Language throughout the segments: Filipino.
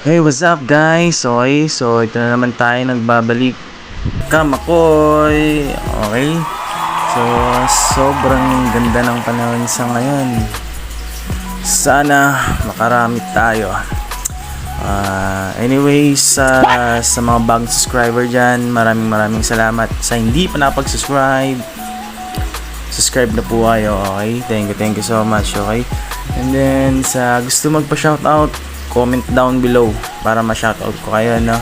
Hey, what's up guys? Okay, so ito na naman tayo nagbabalik. Kamakoy! Okay, so sobrang ganda ng panahon sa ngayon. Sana makarami tayo. Anyways, sa mga bagong subscriber dyan, maraming salamat. Sa hindi pa nakapag-subscribe, subscribe na po kayo. Okay, thank you so much. Okay, and then sa gusto magpa-shoutout, comment down below para ma-shoutout ko kayo, no?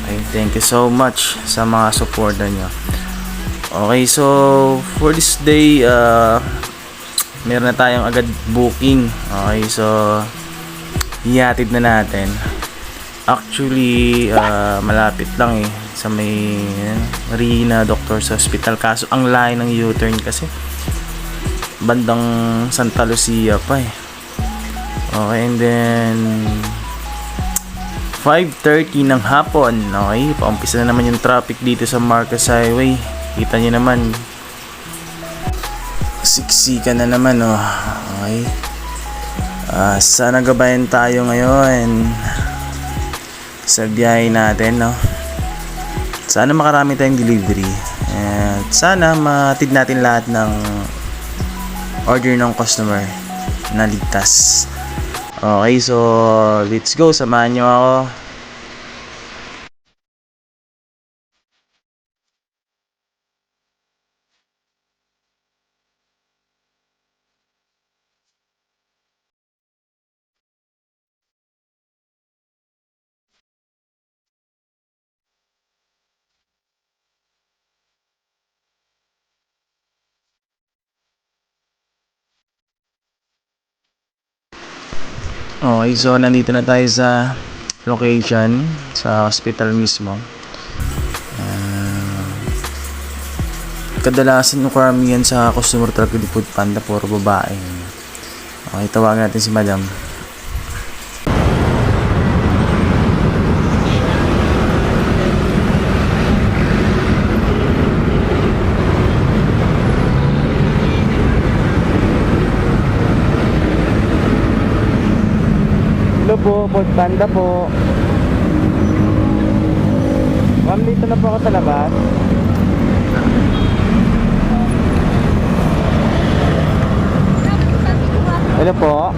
Okay, thank you so much sa mga supporter nyo. Okay, so for this day, meron na tayong agad booking. Okay, so ihatid na natin. Actually, malapit lang sa may Marina Doctors Hospital. Kaso ang layo ng U-turn kasi bandang Santa Lucia pa Okay, and then 5:30 ng hapon. Okay, paumpisa na naman yung traffic dito sa Marcos Highway. Kita nyo naman, siksikan na naman, oh. Okay, sana gabayan tayo ngayon sa biyahe natin, no? Sana makarami tayong delivery at sana matid natin lahat ng order ng customer na ligtas. Okay, so let's go, samahan nyo ako. Okay, so nandito na tayo sa location, sa hospital mismo. Kadalasan yung karamihan sa customer talaga ni Food Panda, puro babae. Okay, tawagan natin si Madam. Hello po, Food Panda po. Ma'am, dito na po ako sa labas. Hello po.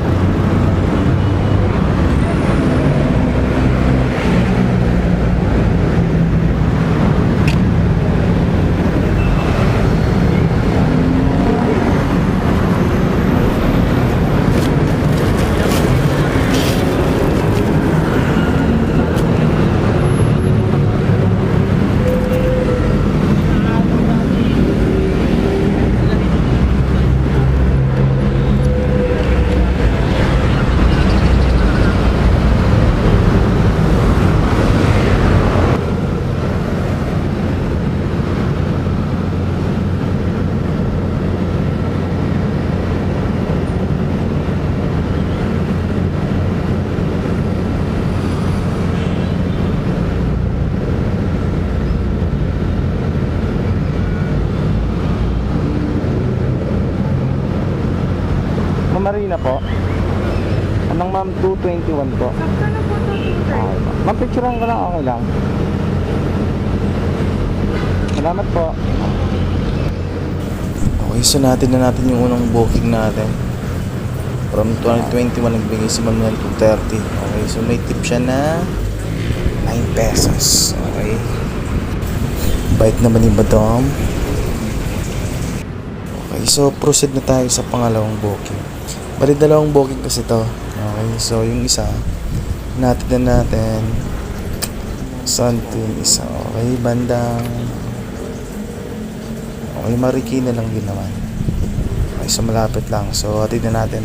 Marina po. Anong ma'am, 221 po. Sakto na po ito, Okay. Ma'am, picturean ko lang, okay lang. Salamat po. Okay, so natin yung unang booking natin. From 2021, nagbigay si ma'am ng 230. Okay, so may tip siya na 9 pesos. Okay. Bait naman ni Madam. Okay, so proceed na tayo sa pangalawang booking. Bali, dalawang booking kasi to. Okay, so yung isa natin saan to yung isa. Okay, bandang okay, Marikina lang din naman. Okay, so malapit lang. So hatid na natin.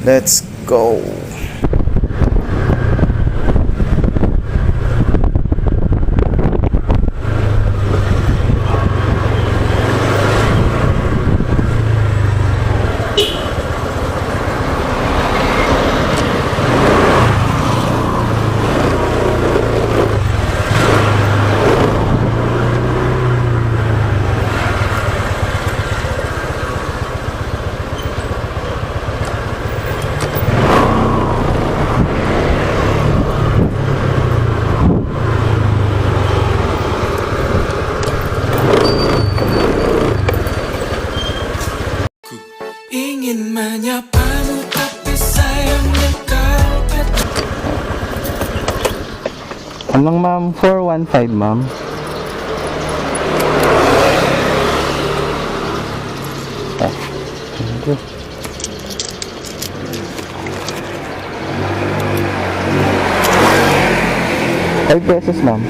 Let's go. Anong ma'am? 415 ma'am. Ah, thank you. ₱5 ma'am.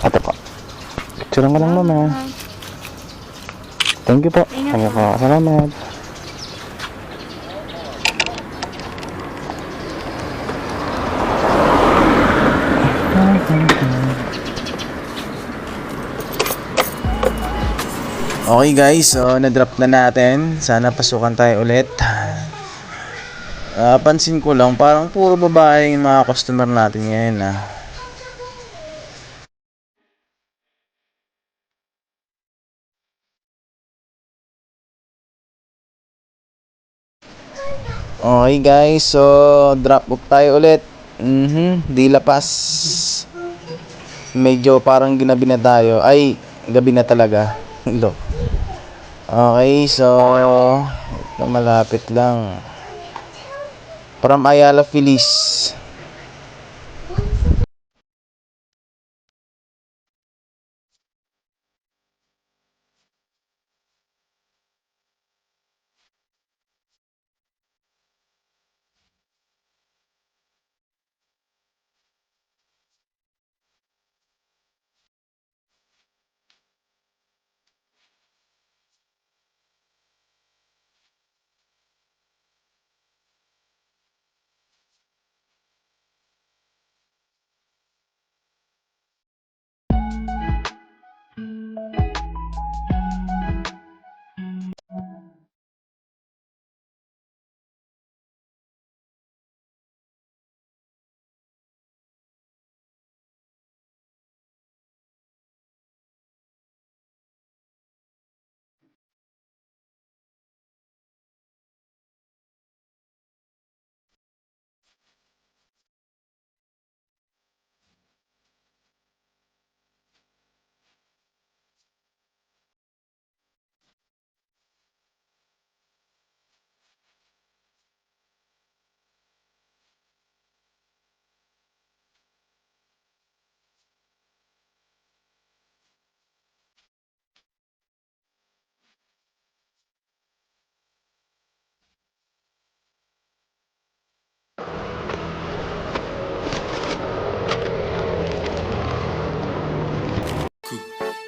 Ate po. Picture ko lang mama. Thank you po. Thank you po. Salamat. Okay guys, so na-drop na natin. Sana pasukan tayo ulit. Pansin ko lang, parang puro babae yung mga customer natin ngayon Okay guys, so drop off tayo ulit. Di lapas. Medyo parang ginabi na tayo. Ay, gabi na talaga. Look. Okay, so ito malapit lang. From Ayala Feliz.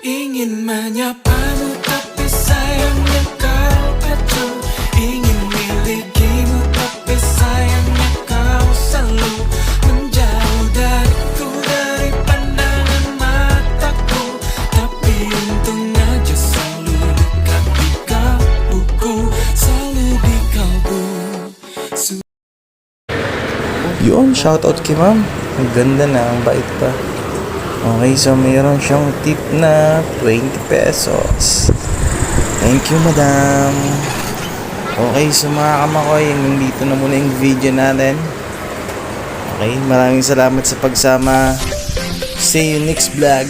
Ingin menyapamu tapi sayangnya kau acuh. Ingin milikimu tapi sayangnya kau selalu menjauh dariku, dari pandangan mataku. Tapi untung aja selalu dekat di kalbuku, selalu di kalbu. Yun, shoutout kay ma'am. Ang ganda na, ang bait pa. Okay, so mayroon siyang tip na ₱20. Thank you, madam. Okay, so mga kamakoy, nandito na muna yung video natin. Okay, maraming salamat sa pagsama. See you next vlog.